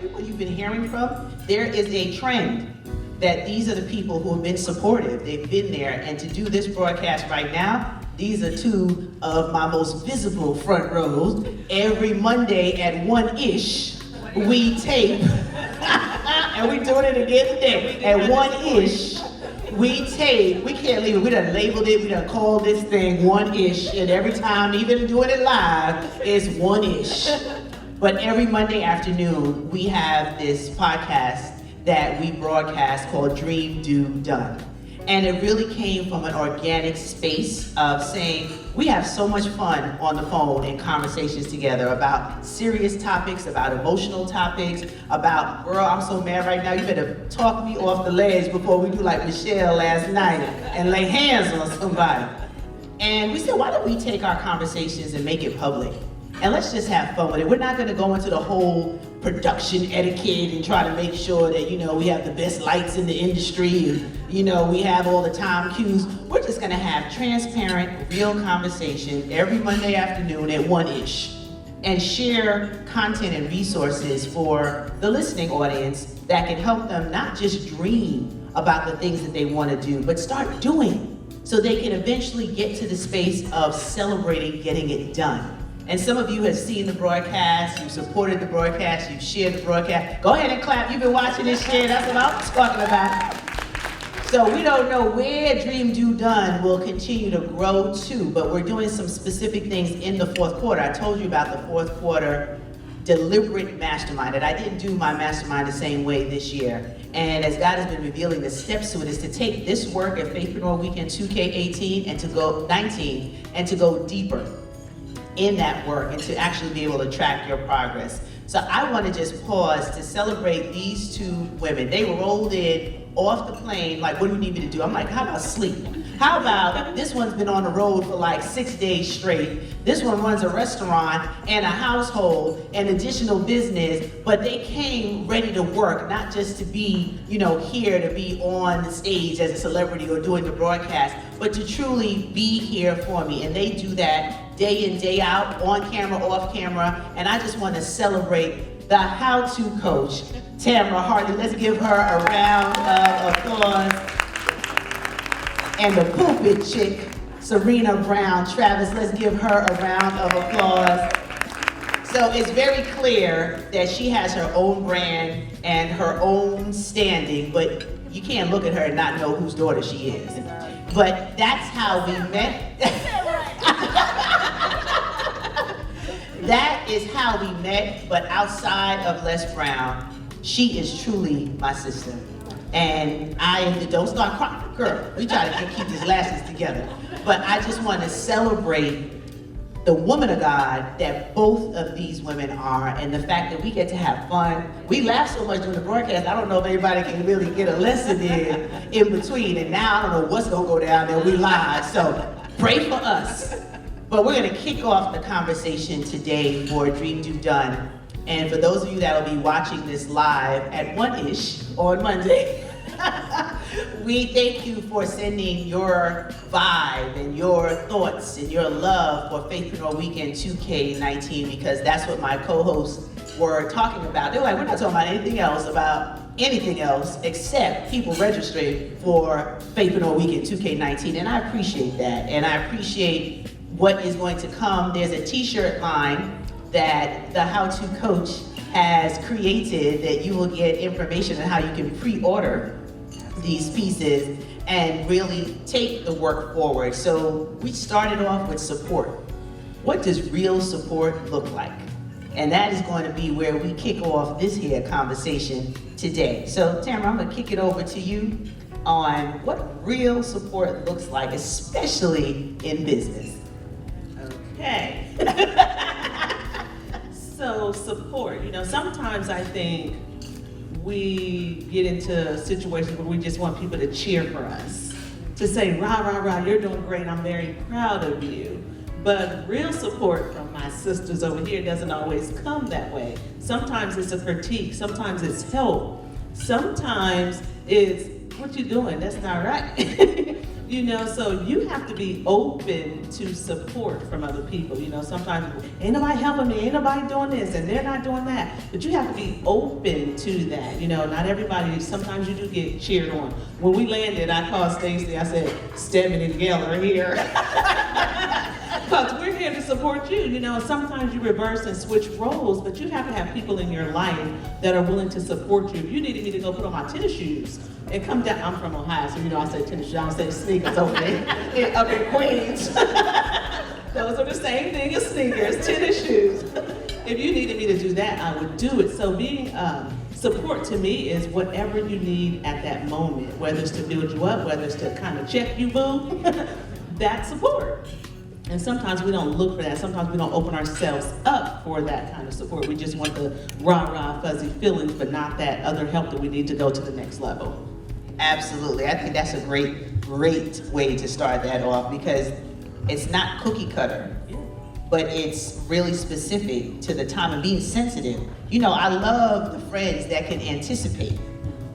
people you've been hearing from, there is a trend that these are the people who have been supportive. They've been there, and to do this broadcast right now, these are two of my most visible front rows. Every Monday at 1-ish, we tape, and we're doing it again today. At 1-ish, we tape, we can't leave it, we done labeled it, we done called this thing 1-ish, and every time, even doing it live, it's 1-ish. But every Monday afternoon, we have this podcast that we broadcast called Dream, Do, Done. And it really came from an organic space of saying, we have so much fun on the phone in conversations together about serious topics, about emotional topics, about, girl, I'm so mad right now, you better talk me off the ledge before we do like Michelle last night and lay hands on somebody. And we said, why don't we take our conversations and make it public? And let's just have fun with it. We're not gonna go into the whole production etiquette and try to make sure that, we have the best lights in the industry and, we have all the time cues. We're just gonna have transparent, real conversation every Monday afternoon at 1-ish and share content and resources for the listening audience that can help them not just dream about the things that they wanna do, but start doing so they can eventually get to the space of celebrating getting it done. And some of you have seen the broadcast, you've supported the broadcast, you've shared the broadcast. Go ahead and clap, you've been watching this share, that's what I'm talking about. So we don't know where Dream, Do, Done will continue to grow to, but we're doing some specific things in the fourth quarter. I told you about the fourth quarter deliberate mastermind, and I didn't do my mastermind the same way this year. And as God has been revealing the steps to it, is to take this work at Faithpreneur Weekend 2K18 and to go 19 and to go deeper in that work and to actually be able to track your progress. So I want to just pause to celebrate these two women. They rolled in off the plane, like, what do you need me to do? I'm like, how about sleep? How about, this one's been on the road for like 6 days straight. This one runs a restaurant and a household and additional business, but they came ready to work, not just to be, here to be on the stage as a celebrity or doing the broadcast, but to truly be here for me. And they do that day in, day out, on camera, off camera, and I just want to celebrate the how-to coach, Tamara Hartley. Let's give her a round of applause. And the pulpit chick, Serena Brown Travis, let's give her a round of applause. So it's very clear that she has her own brand and her own standing, but you can't look at her and not know whose daughter she is. But that's how we met. That is how we met, but outside of Les Brown, she is truly my sister. And don't start crying, girl. We try to keep these lashes together. But I just want to celebrate the woman of God that both of these women are, and the fact that we get to have fun. We laugh so much during the broadcast, I don't know if anybody can really get a lesson in between. And now I don't know what's gonna go down there, we live. So pray for us. But we're gonna kick off the conversation today for Dream, Do, Done. And for those of you that will be watching this live at 1-ish on Monday, we thank you for sending your vibe and your thoughts and your love for Faithpreneur Weekend 2K19, because that's what my co-hosts were talking about. They're like, we're not talking about anything else except people registering for Faithpreneur Weekend 2K19, and I appreciate that, and I appreciate what is going to come. There's a t-shirt line that the how-to coach has created that you will get information on how you can pre-order these pieces and really take the work forward. So we started off with support. What does real support look like? And that is going to be where we kick off this here conversation today. So Tamara, I'm gonna kick it over to you on what real support looks like, especially in business. Okay. So support, sometimes I think we get into situations where we just want people to cheer for us, to say, rah, rah, rah, you're doing great, I'm very proud of you. But real support from my sisters over here doesn't always come that way. Sometimes it's a critique, sometimes it's help, sometimes it's, what you doing, that's not right. You know, so you have to be open to support from other people. You know, sometimes ain't nobody helping me, ain't nobody doing this, and they're not doing that. But you have to be open to that. You know, not everybody, sometimes you do get cheered on. When we landed, I called Stacy, I said, Stephanie and Gail are here. Because we're here to support you. You know, sometimes you reverse and switch roles, but you have to have people in your life that are willing to support you. If you needed me to go put on my tennis shoes and come down, I'm from Ohio, so you know I say tennis shoes, I don't say sneakers over there, up in Queens. Those are the same thing as sneakers, tennis shoes. If you needed me to do that, I would do it. So being support to me is whatever you need at that moment, whether it's to build you up, whether it's to kind of check you, boo, that's support. And sometimes we don't look for that. Sometimes we don't open ourselves up for that kind of support. We just want the rah-rah, fuzzy feelings, but not that other help that we need to go to the next level. Absolutely. I think that's a great way to start that off, because it's not cookie cutter, but it's really specific to the time and being sensitive. You know, I love the friends that can anticipate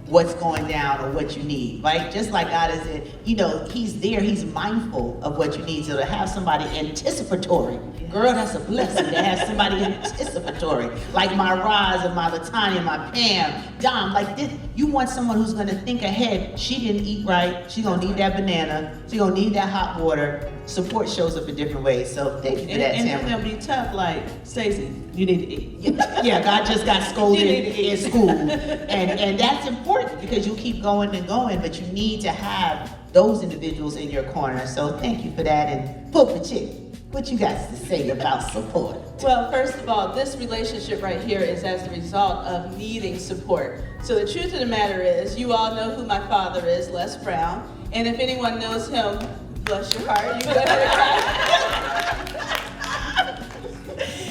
what's going down or what you need, right? Just like God is, you know, he's there, he's mindful of what you need. So to have somebody anticipatory, girl, that's a blessing to have somebody anticipatory. Like my Roz and my Latanya, my Pam, Dom, like this, you want someone who's gonna think ahead. She didn't eat right, she gonna need that banana, she gonna need that hot water. Support shows up in different ways, so thank you for that, And Tamara. then they'll be tough, like, Stacey, you need to eat. Yeah, God just got scolded You need to eat. in school. And that's important because you keep going and going, but you need to have those individuals in your corner. So thank you for that. And Pulpit Chick, what you got to say about support? Well, first of all, this relationship right here is as a result of needing support. So the truth of the matter is, you all know who my father is, Les Brown. And if anyone knows him, bless your heart, you better.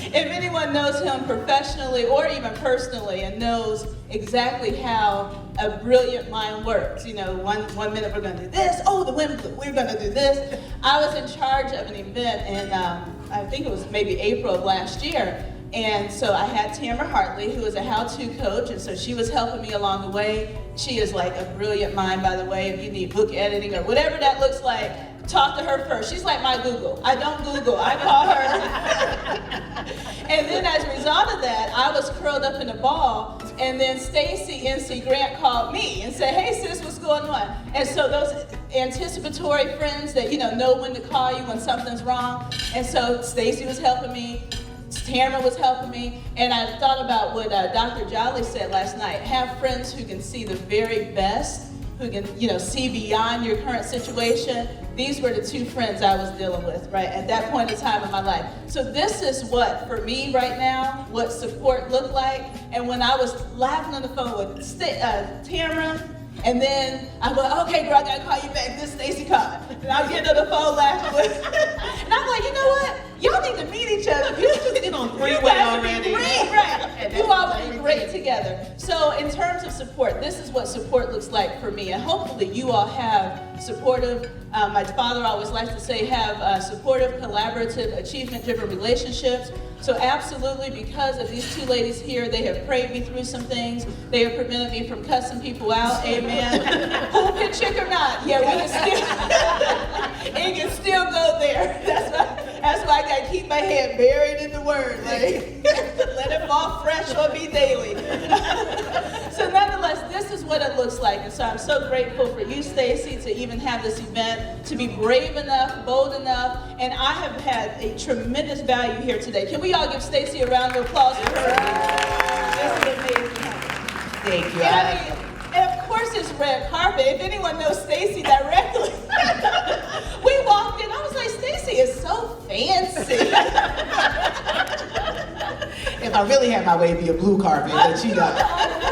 If anyone knows him professionally or even personally and knows exactly how a brilliant mind works, you know, one minute we're going to do this, oh, the wind blew, we're going to do this. I was in charge of an event in, I think it was maybe April of last year. And so I had Tamara Hartley, who is a how-to coach, and so she was helping me along the way. She is like a brilliant mind, by the way. If you need book editing or whatever that looks like, talk to her first. She's like my Google. I don't Google, I call her. And then as a result of that, I was curled up in a ball, and then Stacy NC Grant called me and said, hey sis, what's going on? And so those anticipatory friends that, you know when to call you when something's wrong. And so Stacy was helping me, Tamara was helping me, and I thought about what Dr. Jolly said last night. Have friends who can see the very best, who can, you know, see beyond your current situation. These were the two friends I was dealing with, right, at that point in time in my life. So this is what, for me right now, what support looked like. And when I was laughing on the phone with Tamara, and then I go, okay, girl, I gotta call you back. This Stacy called. And I'm getting on the phone laughing with, and I'm like, you know what? Y'all need to meet each other. You just get on three-way already. Great, right? You all would be great together. So in terms of support, this is what support looks like for me. And hopefully you all have supportive, my father always likes to say, have supportive, collaborative, achievement-driven relationships. So absolutely, because of these two ladies here, they have prayed me through some things. They have prevented me from cussing people out. Amen. Pulpit chick or not, yeah, we can still, it can still go there. That's why I gotta keep my head buried in the word. Like, let it fall fresh on me daily. So nonetheless, this is what it looks like. And so I'm so grateful for you, Stacy, to even have this event, to be brave enough, bold enough, and I have had a tremendous value here today. Can we all give Stacy a round of applause for her? This is amazing. Thank you. And of course it's red carpet. If anyone knows Stacy directly, we walked in, I was like, Stacy is so fancy. If I really had my way, it'd be a blue carpet, but you know,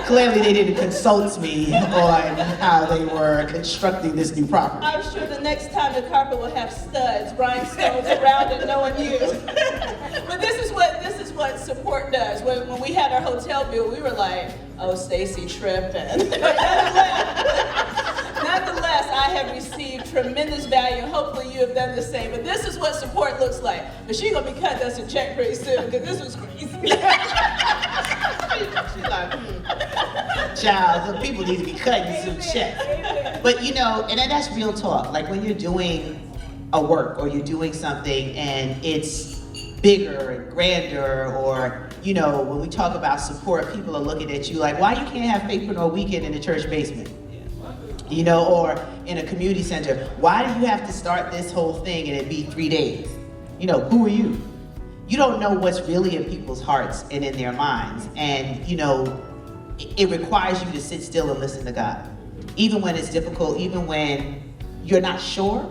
clearly they didn't consult me on how they were constructing this new property. I'm sure the next time the carpet will have studs, rhinestones around it, knowing you. But this is what support does. When we had our hotel bill, we were like, oh, Stacy tripping. Nonetheless, I have received tremendous value, and hopefully you have done the same. But this is what support looks like. But she's gonna be cutting us a check pretty soon, because this was crazy. She's like, child, the people need to be cutting some checks. But and that's real talk. Like when you're doing a work or you're doing something and it's bigger and grander, or when we talk about support, people are looking at you like, why you can't have Faithpreneur weekend in the church basement? Or in a community center. Why do you have to start this whole thing and it be 3 days? Who are you? You don't know what's really in people's hearts and in their minds. And, it requires you to sit still and listen to God. Even when it's difficult, even when you're not sure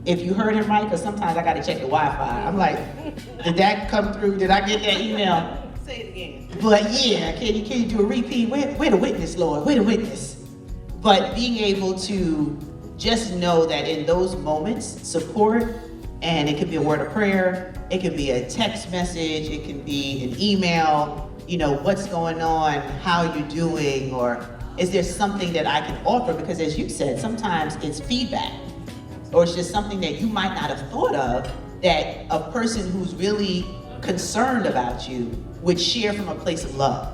if you heard him right, because sometimes I got to check the Wi-Fi. I'm like, did that come through? Did I get that email? Say it again. But yeah, can you do a repeat? Where the witness, Lord? Where the witness? But being able to just know that in those moments, support, and it could be a word of prayer, it could be a text message, it can be an email, what's going on, how you doing, or is there something that I can offer? Because as you said, sometimes it's feedback, or it's just something that you might not have thought of that a person who's really concerned about you would share from a place of love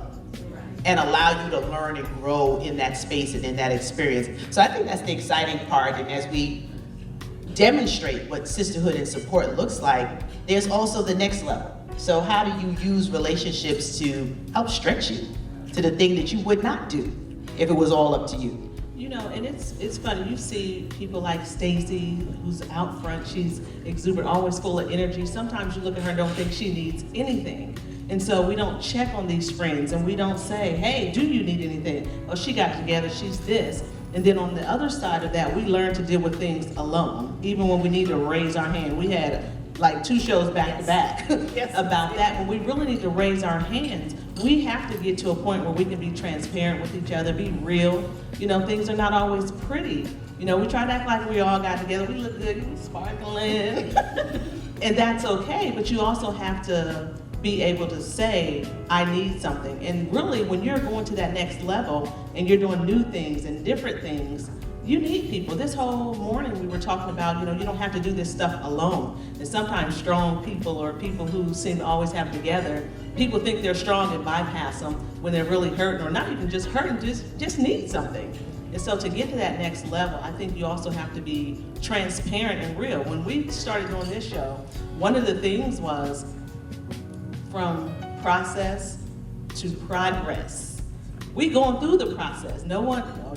and allow you to learn and grow in that space and in that experience. So I think that's the exciting part. And as we demonstrate what sisterhood and support looks like, there's also the next level. So how do you use relationships to help stretch you to the thing that you would not do if it was all up to you? And it's funny, you see people like Stacy, who's out front, she's exuberant, always full of energy. Sometimes you look at her and don't think she needs anything. And so we don't check on these friends and we don't say, hey, do you need anything? Oh, she got together, she's this. And then on the other side of that, we learn to deal with things alone, even when we need to raise our hand. We had like 2 shows back to back about that. When we really need to raise our hands, we have to get to a point where we can be transparent with each other, be real. Things are not always pretty. We try to act like we all got together. We look good, we sparkling. And that's okay, but you also have to be able to say, I need something. And really, when you're going to that next level and you're doing new things and different things, you need people. This whole morning we were talking about, you don't have to do this stuff alone. And sometimes strong people or people who seem to always have together, people think they're strong and bypass them when they're really hurting, or not even just hurting, just need something. And so to get to that next level, I think you also have to be transparent and real. When we started doing this show, one of the things was from process to progress. We going through the process.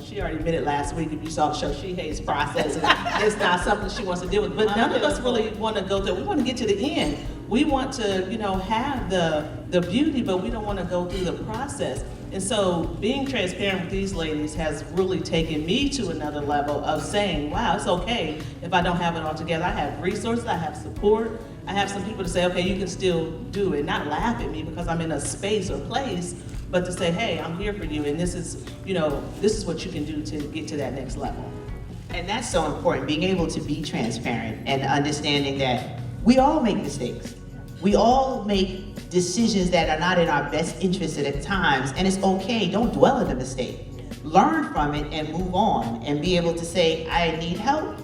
She already admitted last week, if you saw the show, she hates process and it's not something she wants to deal with. But none of us really want to go through. We want to get to the end. We want to, have the beauty, but we don't want to go through the process. And so being transparent with these ladies has really taken me to another level of saying, wow, it's okay if I don't have it all together. I have resources, I have support, I have some people to say, okay, you can still do it. Not laugh at me because I'm in a space or place, but to say, hey, I'm here for you, and this is what you can do to get to that next level. And that's so important, being able to be transparent and understanding that we all make mistakes. We all make decisions that are not in our best interest at times, and it's okay. Don't dwell in the mistake. Learn from it and move on and be able to say, I need help.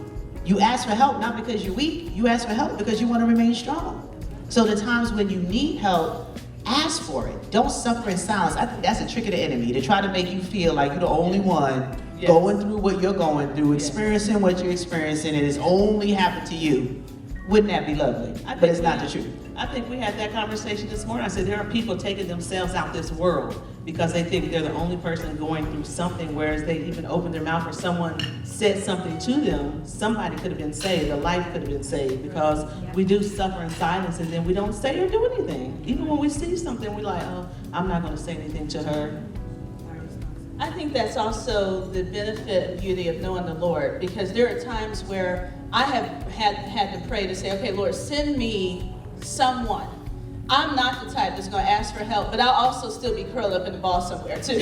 You ask for help not because you're weak, you ask for help because you want to remain strong. So the times when you need help, ask for it. Don't suffer in silence. I think that's a trick of the enemy, to try to make you feel like you're the only one going through what you're going through, experiencing what you're experiencing, and it's only happened to you. Wouldn't that be lovely? But it's not the truth. I think we had that conversation this morning. I said there are people taking themselves out this world because they think they're the only person going through something, whereas they even opened their mouth or someone said something to them, somebody could have been saved, a life could have been saved, because we do suffer in silence and then we don't say or do anything. Even when we see something, we're like, oh, I'm not going to say anything to her. I think that's also the benefit and beauty of knowing the Lord, because there are times where I have had to pray to say, okay, Lord, send me someone. I'm not the type that's going to ask for help, but I'll also still be curled up in the ball somewhere too.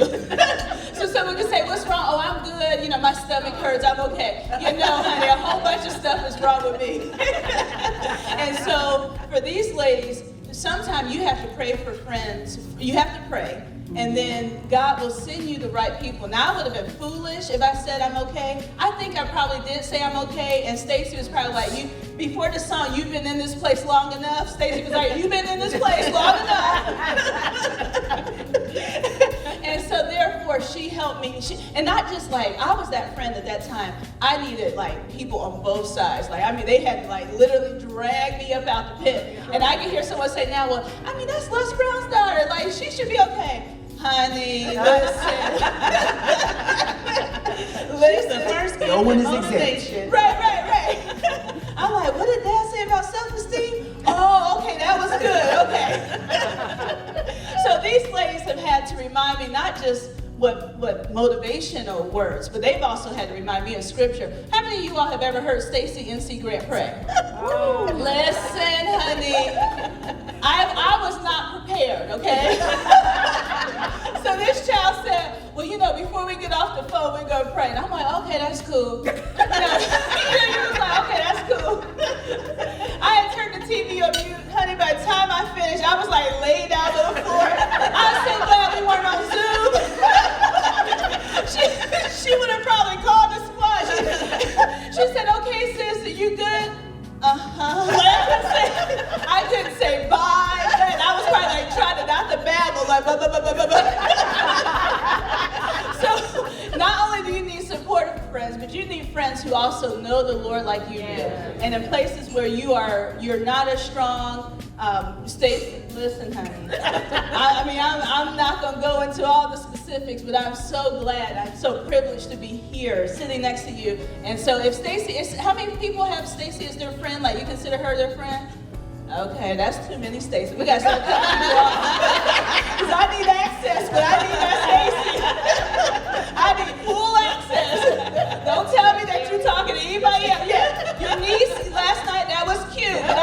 So someone can say, what's wrong? Oh, I'm good. My stomach hurts. I'm okay. Honey, a whole bunch of stuff is wrong with me. And so for these ladies, sometimes you have to pray for friends. You have to pray. And then God will send you the right people. Now, I would have been foolish if I said I'm okay. I think I probably did say I'm okay. And Stacy was probably like, before the song, you've been in this place long enough. Stacy was like, you've been in this place long enough. And so therefore, she helped me, and not just like, I was that friend at that time, I needed like people on both sides. Like, I mean, they had to like literally drag me up out the pit. And I can hear someone say now, well, I mean, that's Les Brown's daughter, like she should be okay. Honey, listen. She's the first No one is motivation. Right. I'm like, what did Dad say about self-esteem? Oh, okay, that was good, okay. So these ladies have had to remind me not just what motivational words, but they've also had to remind me of scripture. How many of you all have ever heard Stacy N.C. Grant pray? Oh. Listen, honey, I was not prepared, okay? So this child said, well, you know, before we get off the phone, we're going to pray. And I'm like, okay, that's cool. You was like, okay, that's cool. I had turned the TV on mute. Honey, by the time I finished, I was like laid out on the floor. I'm so glad we weren't on Zoom. She would have probably called the squad. She said, okay, sis, are you good? Uh-huh. I couldn't say bye. And I was probably like trying to not to babble, like blah, blah, blah, blah, blah, blah. So not only do you need supportive friends, but you need friends who also know the Lord like you do. And in places where you're not as strong, listen, honey. I mean, I'm not going to go into all the specifics, but I'm so glad, I'm so privileged to be here, sitting next to you. And so if Stacy, how many people have Stacy as their friend? Like, you consider her their friend? Okay, that's too many Stacy. We got to start cutting people off. Because I need access, but I need that Stacy. I need full access. Don't tell me that you're talking to anybody else. Yeah, your niece last night, that was cute, but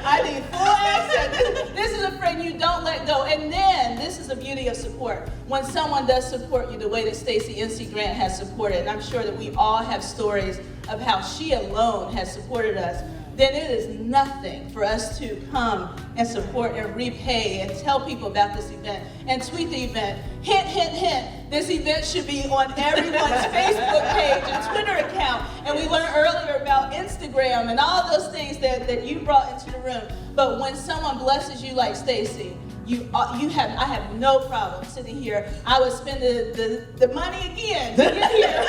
I need full access. This is a friend you don't let go. And then, this is the beauty of support. When someone does support you the way that Stacy N.C. Grant has supported, and I'm sure that we all have stories of how she alone has supported us, then it is nothing for us to come and support and repay and tell people about this event and tweet the event. Hint, hint, hint. This event should be on everyone's Facebook page and Twitter account. And we learned earlier about Instagram and all those things that you brought into the room. But when someone blesses you like Stacy, I have no problem sitting here. I would spend the money again to get here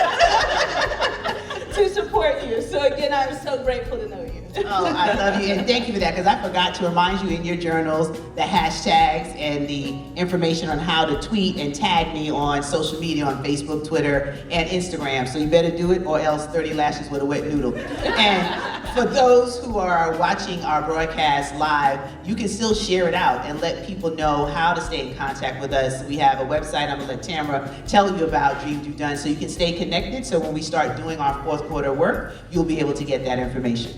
to support you. So again, I'm so grateful to know you. Oh, I love you, and thank you for that, because I forgot to remind you in your journals the hashtags and the information on how to tweet and tag me on social media, on Facebook, Twitter, and Instagram. So you better do it, or else 30 lashes with a wet noodle. And for those who are watching our broadcast live, you can still share it out and let people know how to stay in contact with us. We have a website I'm gonna let Tamara tell you about, Dream Do Done, so you can stay connected, so when we start doing our fourth quarter work, you'll be able to get that information.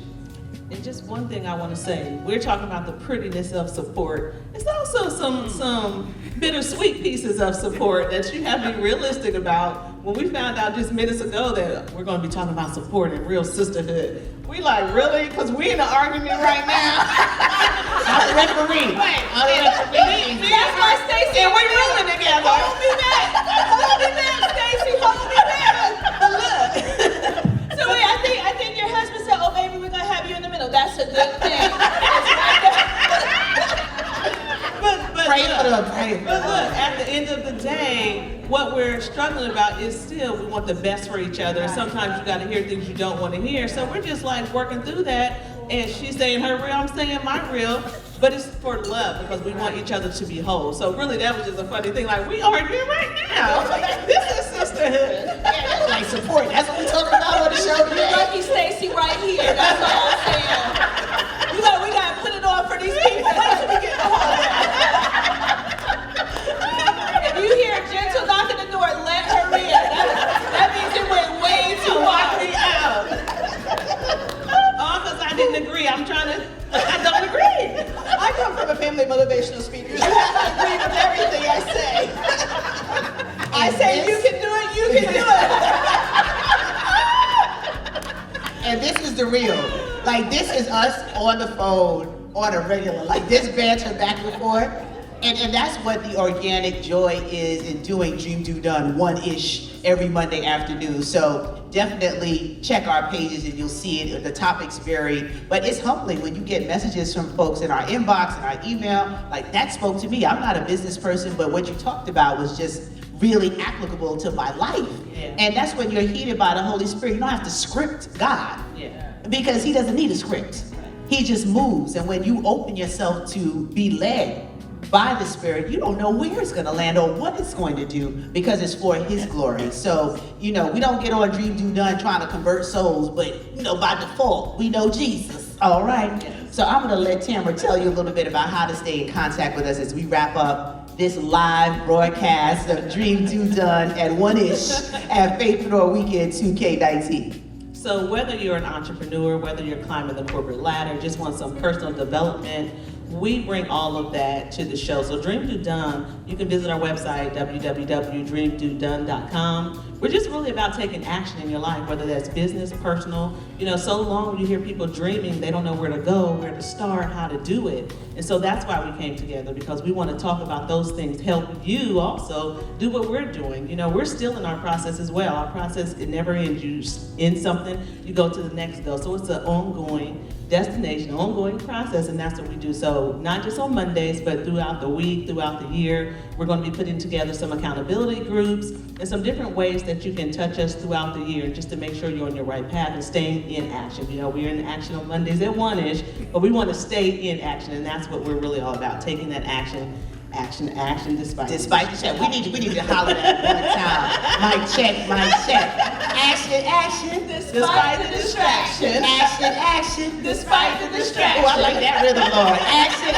And just one thing I want to say, we're talking about the prettiness of support. It's also some bittersweet pieces of support that you have to be realistic about. When we found out just minutes ago that we're going to be talking about support and real sisterhood, we like, really? Because we in an argument right now. I'm the referee. I'm the referee. That's why Stacy And we're ruling together. Hold me back. Hold me back, Stacy. Hold me back. But look. So wait, I think your husband said, oh, baby, we're going to have you in the middle. That's a good thing. Pray for them, pray for But them. look, at the end of the day, what we're struggling about is still we want the best for each other. Sometimes you got to hear things you don't want to hear. So we're just like working through that. And she's saying her real, I'm saying my real. But it's for love, because we want each other to be whole. So really, that was just a funny thing. Like, we arguing right now. This is sisterhood. Yeah, like support. That's what we're talking about on the show You're today. lucky Stacy right here. That's all I'm saying. We got to put it on for these people. Wait till we get the whole If you hear a gentle knock at the door, let her in. That means it went way too Walk far. me out. All because I didn't agree. I don't agree. I come from a family of motivational speakers. You have to agree with everything I say. I say you can do it, you can do it. And this is the real. Like, this is us on the phone on a regular. Like, this banter back and forth. And that's what the organic joy is in doing Dream Do Done one-ish every Monday afternoon. So definitely check our pages and you'll see it. The topics vary, but it's humbling when you get messages from folks in our inbox and our email, like that spoke to me. I'm not a business person, but what you talked about was just really applicable to my life. Yeah. And that's when you're heated by the Holy Spirit. You don't have to script God Yeah. because he doesn't need a script. He just moves. And when you open yourself to be led by the Spirit, you don't know where it's going to land or what it's going to do because it's for his glory. So, we don't get on Dream Do Done trying to convert souls, but, by default, we know Jesus. All right. So I'm going to let Tamara tell you a little bit about how to stay in contact with us as we wrap up this live broadcast of Dream Do Done at 1-ish at Faithpreneur Weekend 2K19. So whether you're an entrepreneur, whether you're climbing the corporate ladder, just want some personal development, we bring all of that to the show. So Dream Do Done, you can visit our website, www.dreamdodone.com. We're just really about taking action in your life, whether that's business, personal. So long you hear people dreaming, they don't know where to go, where to start, how to do it. And so that's why we came together, because we want to talk about those things, help you also do what we're doing. We're still in our process as well. Our process, it never ends. You end something, you go to the next goal. So it's an ongoing destination, ongoing process, and that's what we do. So not just on Mondays, but throughout the week, throughout the year, we're going to be putting together some accountability groups and some different ways that you can touch us throughout the year just to make sure you're on your right path and staying in action. We're in action on Mondays at 1-ish, but we want to stay in action, and that's what we're really all about, taking that action despite the check. We need to holler that one time. Mic check. Action, Despite the distraction. Action, Despite the distraction. Oh, I like that rhythm, Lord. Action,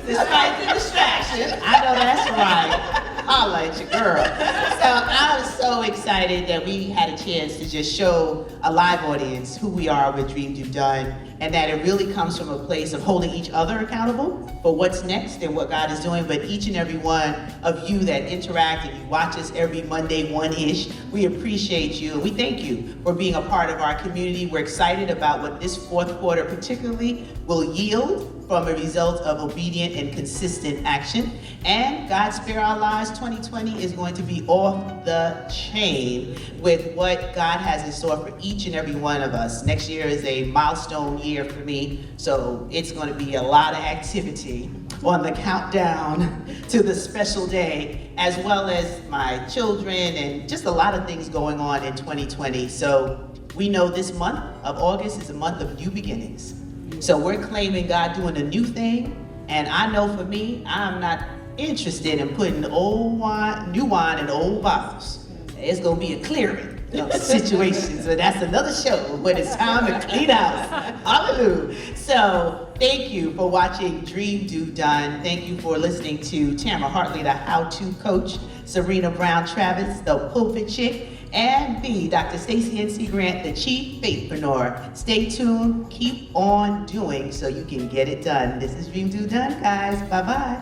Despite the distraction. I know that's right. Holla at your girl. So I'm so excited that we had a chance to just show a live audience who we are with Dream Do Done, and that it really comes from a place of holding each other accountable for what's next and what God is doing. But each and every one of you that interact and you watch us every Monday 1-ish, we appreciate you and we thank you for being a part of our community. We're excited about what this fourth quarter particularly will yield from a result of obedient and consistent action. And God Spare Our Lives 2020 is going to be off the chain with what God has in store for each and every one of us. Next year is a milestone year for me, so it's going to be a lot of activity on the countdown to the special day, as well as my children and just a lot of things going on in 2020. So we know this month of August is a month of new beginnings. So we're claiming God doing a new thing, and I know for me, I'm not interested in putting new wine in old bottles. It's gonna be a clearing of situations, so that's another show when it's time to clean house. Hallelujah. So thank you for watching Dream Do Done. Thank you for listening to Tamara Hartley, the how-to coach, Serena Brown Travis, the pulpit chick, and me, Dr. Stacey N.C. Grant, the Chief Faithpreneur. Stay tuned, keep on doing so you can get it done. This is Dream Do Done, guys. Bye-bye.